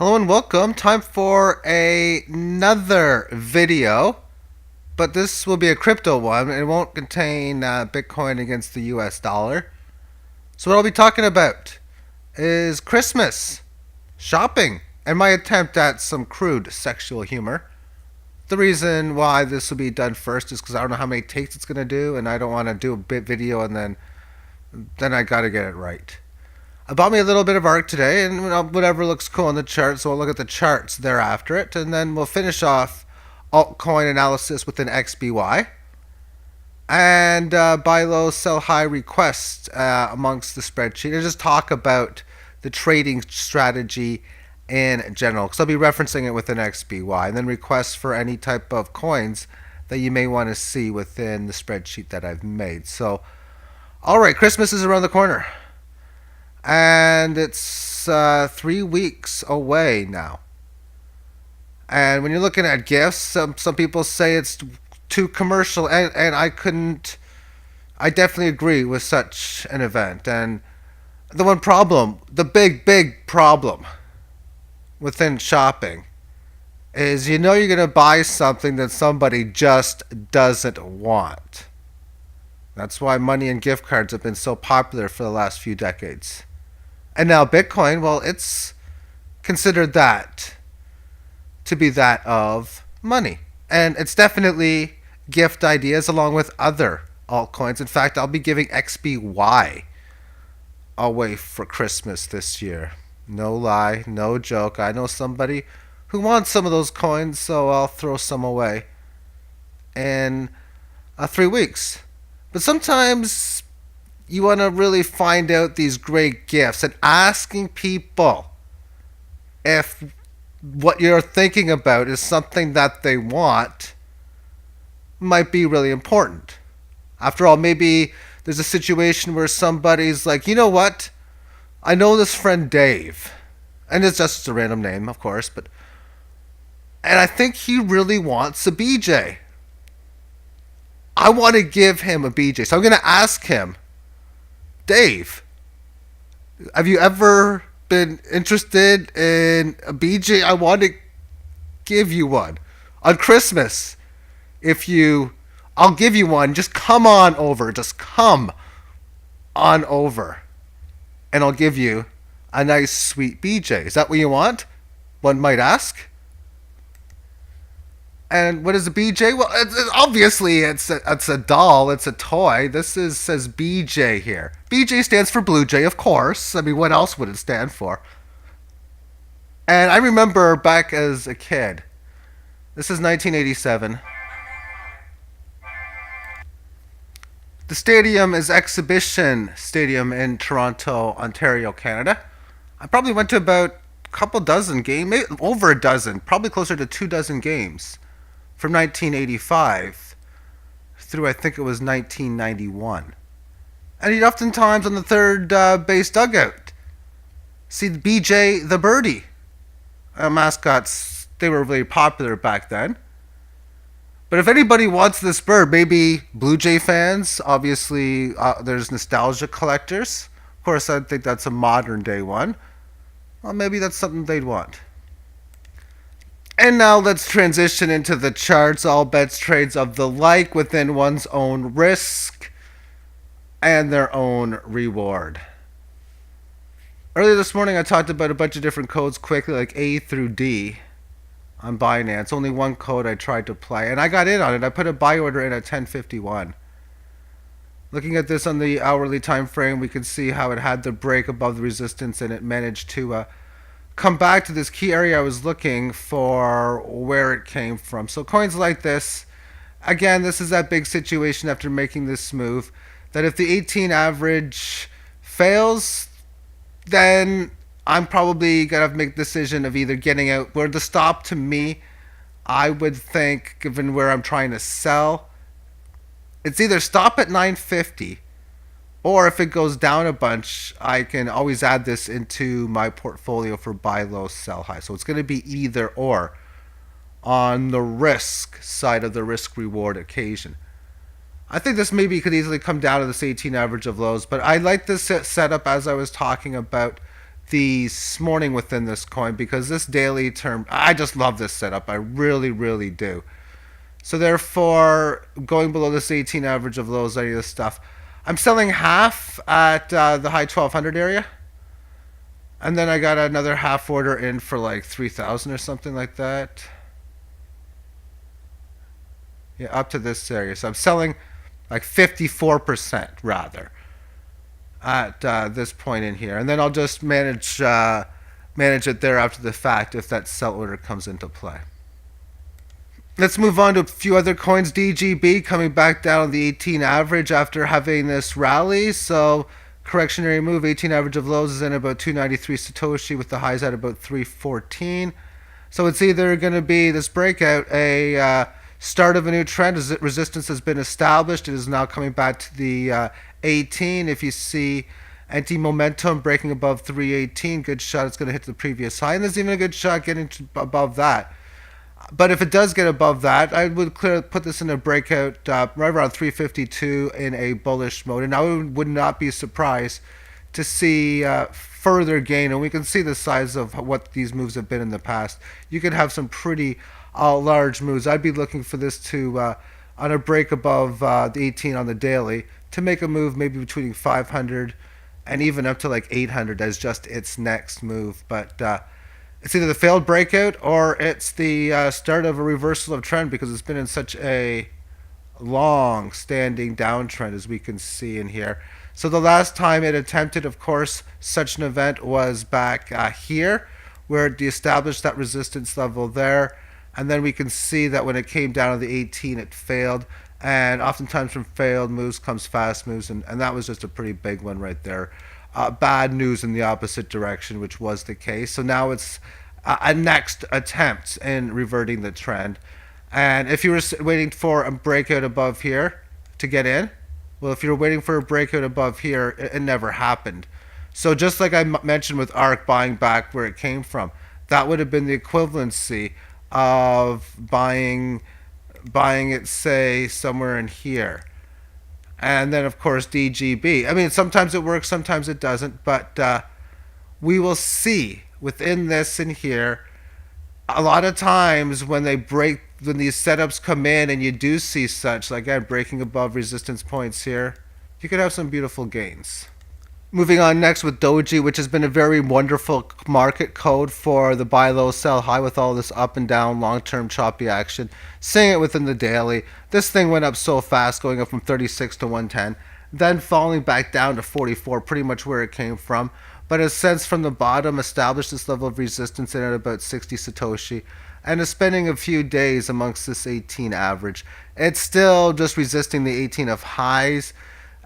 Hello and welcome. Time for another video, but this will be a crypto one. It won't contain Bitcoin against the US dollar. So what I'll be talking about is Christmas, shopping, and my attempt at some crude sexual humor. The reason why this will be done first is because I don't know how many takes it's going to do, and I don't want to do a bit video and then I got to get it right. I bought me a little bit of art today, and whatever looks cool on the chart, so I'll look at the charts thereafter it, and then we'll finish off altcoin analysis with an XBY and buy low, sell high requests amongst the spreadsheet, and just talk about the trading strategy in general, because I'll be referencing it with an XBY, and then requests for any type of coins that you may want to see within the spreadsheet that I've made. So, all right, Christmas is around the corner. And it's 3 weeks away now. And when you're looking at gifts, some people say it's too commercial, and I definitely agree with such an event. And the big problem within shopping is you're going to buy something that somebody just doesn't want. That's why money and gift cards have been so popular for the last few decades. And now Bitcoin, well, it's considered that to be that of money. And it's definitely gift ideas along with other altcoins. In fact, I'll be giving XBY away for Christmas this year. No lie, no joke. I know somebody who wants some of those coins, so I'll throw some away in 3 weeks. But sometimes you want to really find out these great gifts, and asking people if what you're thinking about is something that they want might be really important. After all, maybe there's a situation where somebody's like, you know what? I know this friend Dave, and it's just a random name, of course, and I think he really wants a BJ. I want to give him a BJ, so I'm going to ask him, Dave, have you ever been interested in a BJ? I want to give you one on Christmas. I'll give you one. Just come on over. Just come on over. And I'll give you a nice sweet BJ. Is that what you want? One might ask. And what is a BJ? Well, obviously it's a doll. It's a toy. Says BJ here. BJ stands for Blue Jay, of course. I mean, what else would it stand for? And I remember back as a kid. This is 1987. The stadium is Exhibition Stadium in Toronto, Ontario, Canada. I probably went to about a couple dozen games, maybe over a dozen, probably closer to 24 games. From 1985 through, I think it was 1991. And you'd oftentimes on the third base dugout see the BJ the Birdie. Mascots, they were really popular back then. But if anybody wants this bird, maybe Blue Jay fans, obviously there's nostalgia collectors. Of course, I think that's a modern day one. Well, maybe that's something they'd want. And now let's transition into the charts. All bets, trades of the like within one's own risk and their own reward. Earlier this morning, I talked about a bunch of different codes quickly, like A through D on Binance. Only one code I tried to play, and I got in on it. I put a buy order in at 10:51. Looking at this on the hourly time frame, we can see how it had the break above the resistance, and it managed to come back to this key area I was looking for where it came from. So coins like this, again, this is that big situation after making this move, that if the 18 average fails, then I'm probably going to make a decision of either getting out. Where the stop to me, I would think, given where I'm trying to sell, it's either stop at 950, or if it goes down a bunch, I can always add this into my portfolio for buy low, sell high. So it's going to be either or on the risk side of the risk reward occasion. I think this maybe could easily come down to this 18 average of lows, but I like this setup as I was talking about this morning within this coin, because this daily term, I just love this setup. I really, really do. So therefore, going below this 18 average of lows, any of this stuff, I'm selling half at the high 1200 area. And then I got another half order in for like 3,000 or something like that. Yeah, up to this area. So I'm selling like 54% rather at this point in here. And then I'll just manage it there after the fact if that sell order comes into play. Let's move on to a few other coins. DGB coming back down on the 18 average after having this rally. So correctionary move, 18 average of lows is in about 293 Satoshi with the highs at about 314. So it's either going to be this breakout, a start of a new trend. Resistance has been established. It is now coming back to the 18. If you see anti-momentum breaking above 318, good shot. It's going to hit the previous high. And there's even a good shot getting above that. But if it does get above that, I would put this in a breakout right around 352 in a bullish mode. And I would not be surprised to see further gain. And we can see the size of what these moves have been in the past. You could have some pretty large moves. I'd be looking for this to, on a break above the 18 on the daily, to make a move maybe between 500 and even up to like 800 as just its next move. But it's either the failed breakout or it's the start of a reversal of trend, because it's been in such a long standing downtrend as we can see in here. So the last time it attempted, of course, such an event was back here, where it established that resistance level there. And then we can see that when it came down to the 18, it failed. And oftentimes from failed moves comes fast moves. And that was just a pretty big one right there. Bad news in the opposite direction, which was the case. So now it's a next attempt in reverting the trend. And if you were waiting for a breakout above here to get in, well, if you're waiting for a breakout above here, it never happened. So just like I mentioned with ARK buying back where it came from, that would have been the equivalency of buying it, say, somewhere in here. And then, of course, DGB. I mean, sometimes it works, sometimes it doesn't. But we will see within this in here, a lot of times when these setups come in and you do see such, like again, breaking above resistance points here, you could have some beautiful gains. Moving on next with Doji, which has been a very wonderful market code for the buy low, sell high with all this up and down long-term choppy action. Seeing it within the daily. This thing went up so fast, going up from 36 to 110, then falling back down to 44, pretty much where it came from. But has since from the bottom established this level of resistance in at about 60 Satoshi, and is spending a few days amongst this 18 average. It's still just resisting the 18 of highs,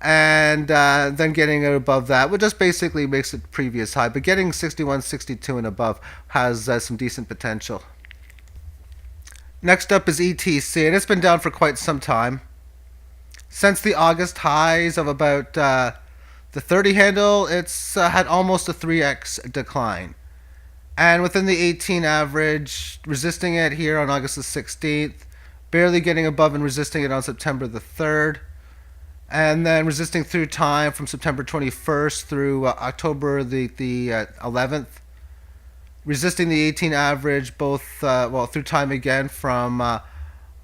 and then getting it above that, which just basically makes it previous high. But getting 61, 62 and above has some decent potential. Next up is ETC, and it's been down for quite some time. Since the August highs of about the 30 handle, it's had almost a 3x decline. And within the 18 average, resisting it here on August the 16th, barely getting above and resisting it on September the 3rd. And then resisting through time from September 21st through October the 11th. Resisting the 18 average both, through time again from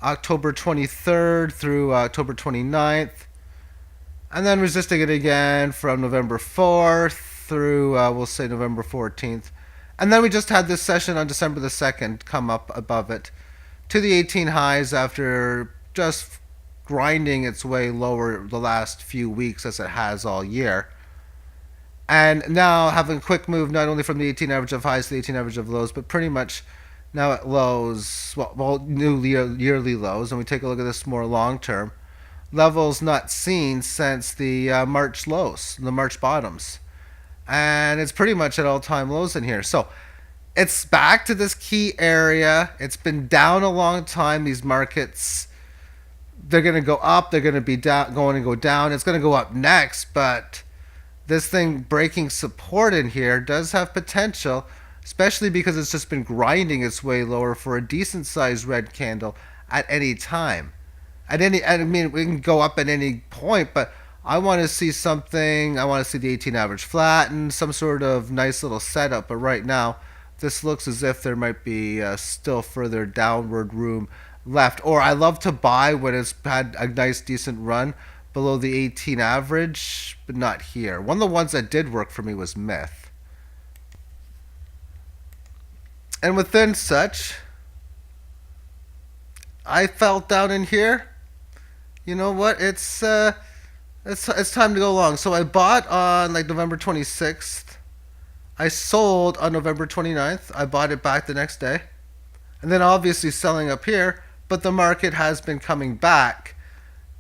October 23rd through October 29th. And then resisting it again from November 4th through, we'll say, November 14th. And then we just had this session on December the 2nd come up above it to the 18 highs after just grinding its way lower the last few weeks as it has all year. And now having a quick move not only from the 18 average of highs to the 18 average of lows, but pretty much now at lows, new yearly lows. And we take a look at this more long term. Levels not seen since the March lows, the March bottoms. And it's pretty much at all-time lows in here. So it's back to this key area. It's been down a long time. These markets, they're going to go up. They're going to be down, going to go down. It's going to go up next. But this thing breaking support in here does have potential, especially because it's just been grinding its way lower for a decent-sized red candle at any time. I mean, we can go up at any point, but I want to see something. I want to see the 18 average flatten, some sort of nice little setup. But right now, this looks as if there might be still further downward room left. Or I love to buy when it's had a nice decent run below the 18 average, but not here. One of the ones that did work for me was Myth. And within such, I felt down in here. You know what? It's time to go long. So I bought on like November 26th. I sold on November 29th. I bought it back the next day. And then obviously selling up here, but the market has been coming back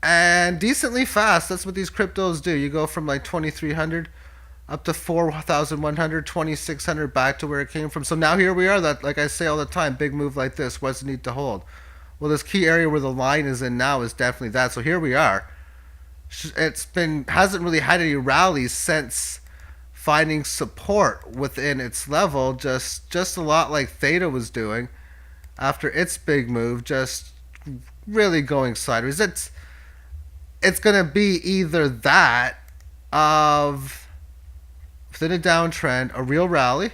and decently fast. That's what these cryptos do. You go from like 2300 up to 4,100, 2,600 back to where it came from. So now here we are. That, like I say all the time, big move like this, what's the need to hold? Well, this key area where the line is in now is definitely that. So here we are. It's been hasn't really had any rallies since finding support within its level. Just a lot like Theta was doing after its big move, just really going sideways. It's gonna be either that of within a downtrend, a real rally,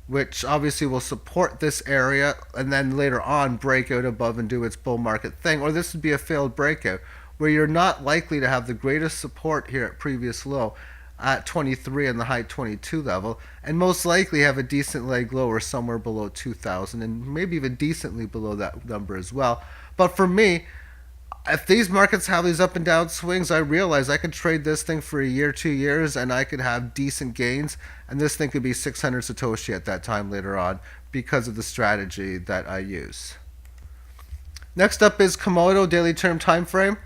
which obviously will support this area and then later on break out above and do its bull market thing, or this would be a failed breakout where you're not likely to have the greatest support here at previous low at 23 and the high 22 level, and most likely have a decent leg lower somewhere below 2000 and maybe even decently below that number as well. But for me, if these markets have these up and down swings, I realize I could trade this thing for a year, 2 years, and I could have decent gains. And this thing could be 600 Satoshi at that time later on because of the strategy that I use. Next up is Komodo daily term time frame.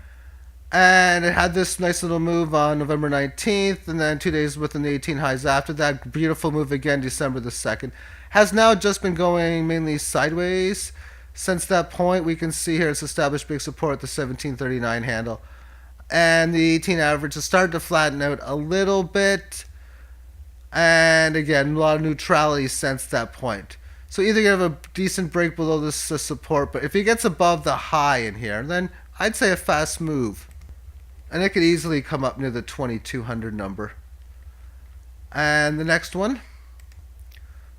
And it had this nice little move on November 19th, and then 2 days within the 18 highs after that. Beautiful move again December the 2nd. Has now just been going mainly sideways. Since that point, we can see here it's established big support at the 1739 handle. And the 18 average has started to flatten out a little bit. And again, a lot of neutrality since that point. So either you have a decent break below this support, but if he gets above the high in here, then I'd say a fast move. And it could easily come up near the 2200 number. And the next one,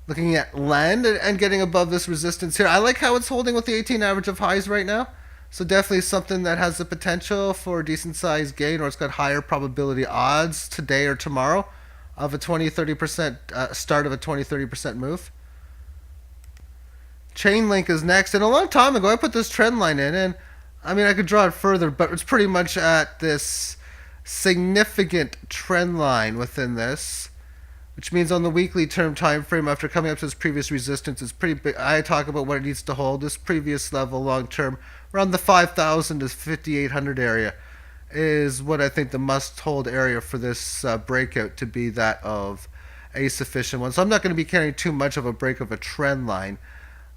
looking at Lend and getting above this resistance here. I like how it's holding with the 18 average of highs right now. So definitely something that has the potential for a decent sized gain, or it's got higher probability odds today or tomorrow of a 20-30% start of a 20-30% move. Chainlink is next. And a long time ago, I put this trend line in, and I mean, I could draw it further, but it's pretty much at this significant trend line within this, which means on the weekly term time frame, after coming up to this previous resistance, it's pretty big. I talk about what it needs to hold. This previous level long term, around the 5,000 to 5,800 area, is what I think the must hold area for this breakout to be that of a sufficient one. So I'm not going to be carrying too much of a break of a trend line,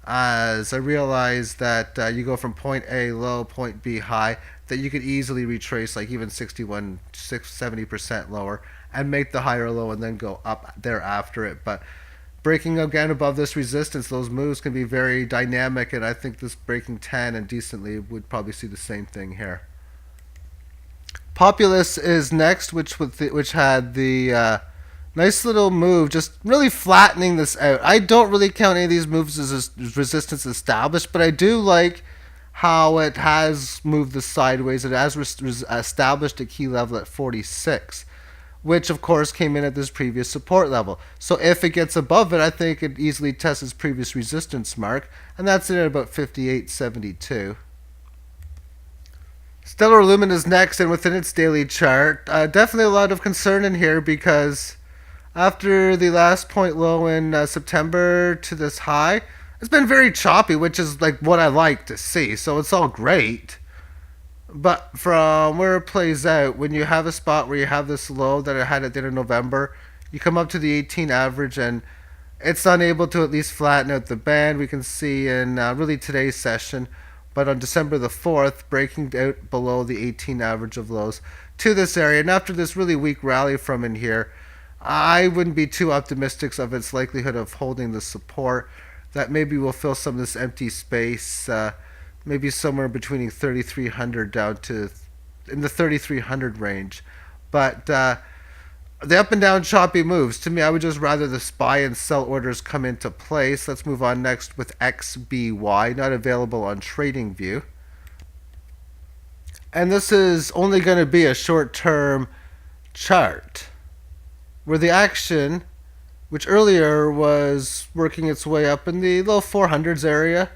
as I realize that you go from point A low, point B high, that you could easily retrace like even 70% lower and make the higher low and then go up there after it. But breaking again above this resistance, those moves can be very dynamic, and I think this breaking 10 and decently would probably see the same thing here. Populous is next, which had the nice little move, just really flattening this out. I don't really count any of these moves as resistance established, but I do like how it has moved this sideways. It has established a key level at 46, which of course came in at this previous support level. So if it gets above it, I think it easily tests its previous resistance mark, and that's it at about 58.72. Stellar Lumen is next, and within its daily chart, definitely a lot of concern in here because after the last point low in September to this high, it's been very choppy, which is like what I like to see. So it's all great. But from where it plays out, when you have a spot where you have this low that it had at the end of November, you come up to the 18 average and it's unable to at least flatten out the band. We can see in really today's session, but on December the 4th, breaking out below the 18 average of lows to this area. And after this really weak rally from in here, I wouldn't be too optimistic of its likelihood of holding the support. That maybe will fill some of this empty space, maybe somewhere between 3,300 down to in the 3,300 range. But the up and down choppy moves, to me, I would just rather the buy and sell orders come into place. Let's move on next with XBY, not available on TradingView. And this is only going to be a short-term chart where the action, which earlier was working its way up in the low 400s area,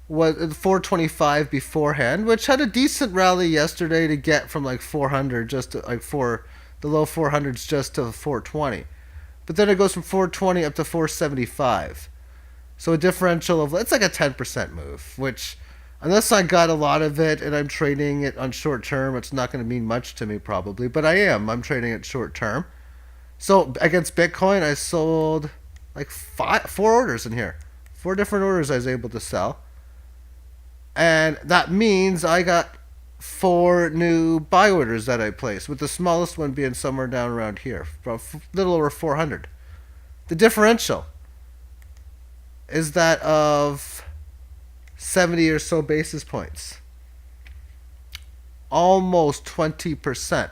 was 425 beforehand, which had a decent rally yesterday to get from like 400 just to like the low 400s just to 420. But then it goes from 420 up to 475. So a differential of, it's like a 10% move, which unless I got a lot of it and I'm trading it on short term, it's not going to mean much to me probably, but I'm trading it short term. So against Bitcoin, I sold like four orders in here. 4 different orders I was able to sell. And that means I got 4 new buy orders that I placed, with the smallest one being somewhere down around here, a little over 400. The differential is that of 70 or so basis points. Almost 20%.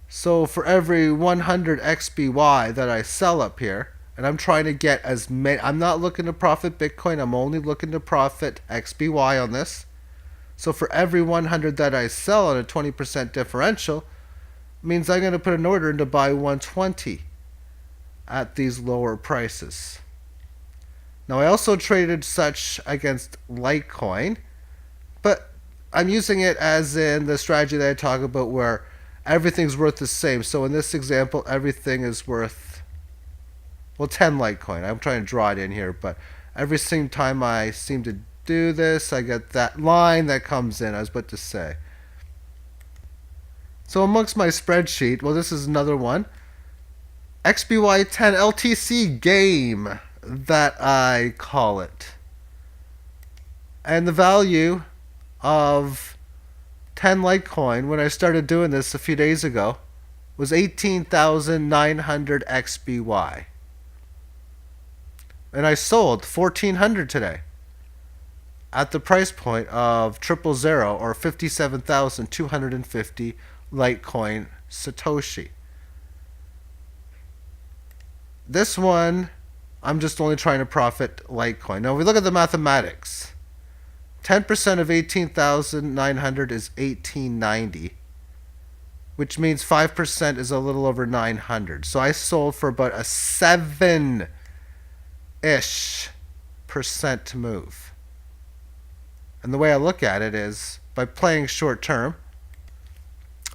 So for every 100 XBY that I sell up here, and I'm trying to get as many, I'm not looking to profit Bitcoin, I'm only looking to profit XBY on this. So for every 100 that I sell on a 20% differential, means I'm going to put an order in to buy 120 at these lower prices. Now I also traded such against Litecoin, but I'm using it as in the strategy that I talk about where everything's worth the same. So in this example, everything is worth, 10 Litecoin. I'm trying to draw it in here, but every single time I seem to do this, I get that line that comes in, I was about to say. So amongst my spreadsheet, this is another one. XBY10 LTC game, that I call it. And the value of 10 Litecoin when I started doing this a few days ago was 18,900 XBY. And I sold 1,400 today at the price point of 000 or 57,250 Litecoin Satoshi. This one, I'm just only trying to profit Litecoin. Now, if we look at the mathematics, 10% of 18,900 is 1,890, which means 5% is a little over 900. So I sold for about a 7-ish% move. And the way I look at it is, by playing short term,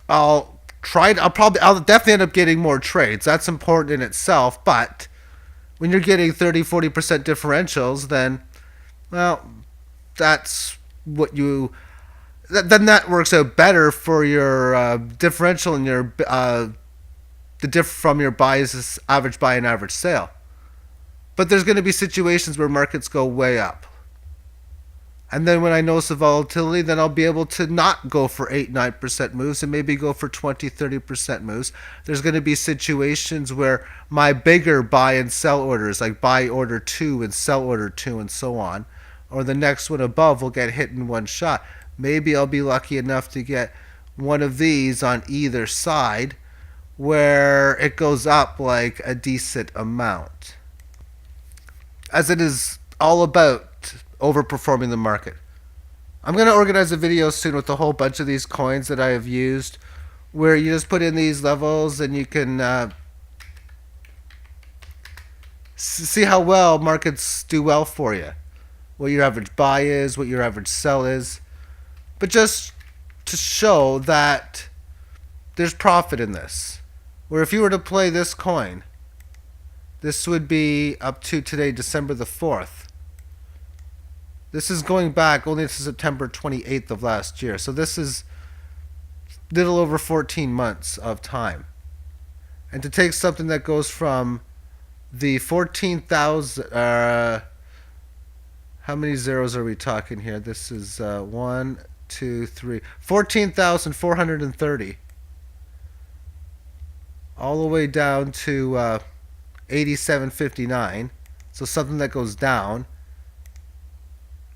I'll definitely end up getting more trades. That's important in itself, but when you're getting 30-40% differentials, then, that's what then that works out better for your differential and your from your buys, average buy and average sale. But there's going to be situations where markets go way up. And then when I notice the volatility, then I'll be able to not go for 8-9% moves and maybe go for 20-30% moves. There's going to be situations where my bigger buy and sell orders, like buy order 2 and sell order 2 and so on, or the next one above, will get hit in one shot. Maybe I'll be lucky enough to get one of these on either side where it goes up like a decent amount. As it is all about overperforming the market. I'm going to organize a video soon with a whole bunch of these coins that I have used, where you just put in these levels and you can see how well markets do well for you, what your average buy is, what your average sell is, but just to show that there's profit in this. Where if you were to play this coin, this would be up to today, December the 4th. This is going back only to September 28th of last year. So this is little over 14 months of time. And to take something that goes from the 14,000, how many zeros are we talking here? This is 1, 2, 3, 14,430. All the way down to 87.59. So something that goes down.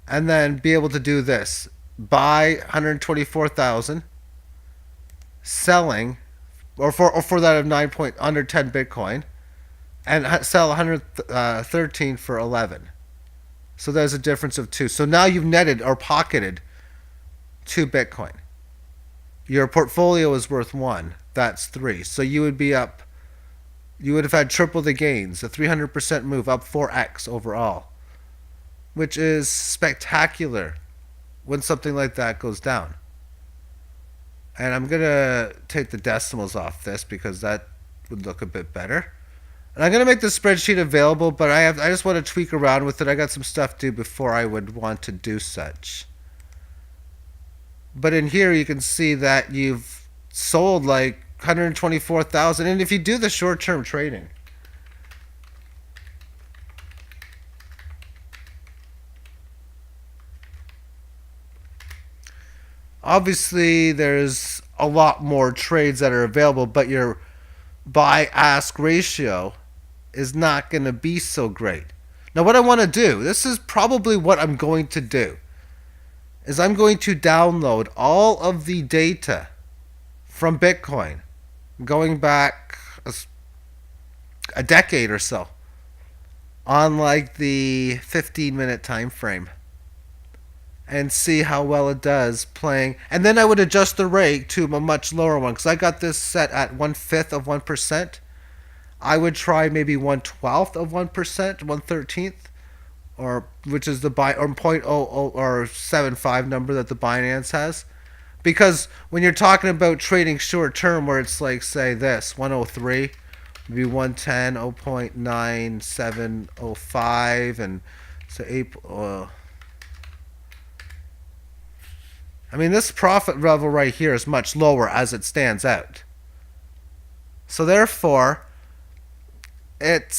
And then be able to do this. Buy 124,000 selling, or for that of 9 point under 10 Bitcoin, and sell 113 for 11. So there's a difference of 2. So now you've netted or pocketed 2 Bitcoin. Your portfolio is worth 1. That's 3. So you would be up. You would have had triple the gains, a 300% move, up 4x overall, which is spectacular when something like that goes down. And I'm going to take the decimals off this because that would look a bit better. And I'm going to make the spreadsheet available, but I just want to tweak around with it. I got some stuff to do before I would want to do such. But in here you can see that you've sold like 124,000. And if you do the short-term trading, obviously there's a lot more trades that are available, but your buy-ask ratio is not going to be so great. Now what I want to do, this is probably what I'm going to do, is I'm going to download all of the data from Bitcoin going back a decade or so on like the 15-minute time frame and see how well it does playing. And then I would adjust the rate to a much lower one because I got this set at 1/5 of 1%. I would try maybe 1/12 of 1%, 1/13th, or which is the buy or 0.00 or 75 number that the Binance has. Because when you're talking about trading short term, where it's like say this 103, maybe 110, 0.9705, and so 8. I mean, this profit level right here is much lower as it stands out. So therefore, it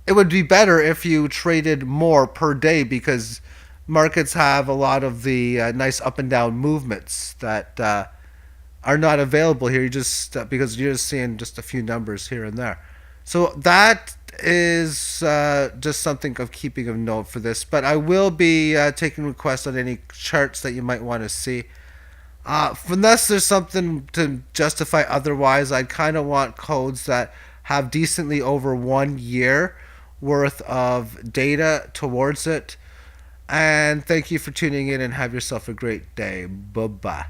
would be better if you traded more per day because markets have a lot of the nice up and down movements that are not available here. You just because you're just seeing just a few numbers here and there. So that is just something of keeping of note for this. But I will be taking requests on any charts that you might want to see. Unless there's something to justify otherwise, I kind of want codes that have decently over 1 year worth of data towards it. And thank you for tuning in and have yourself a great day. Bye-bye.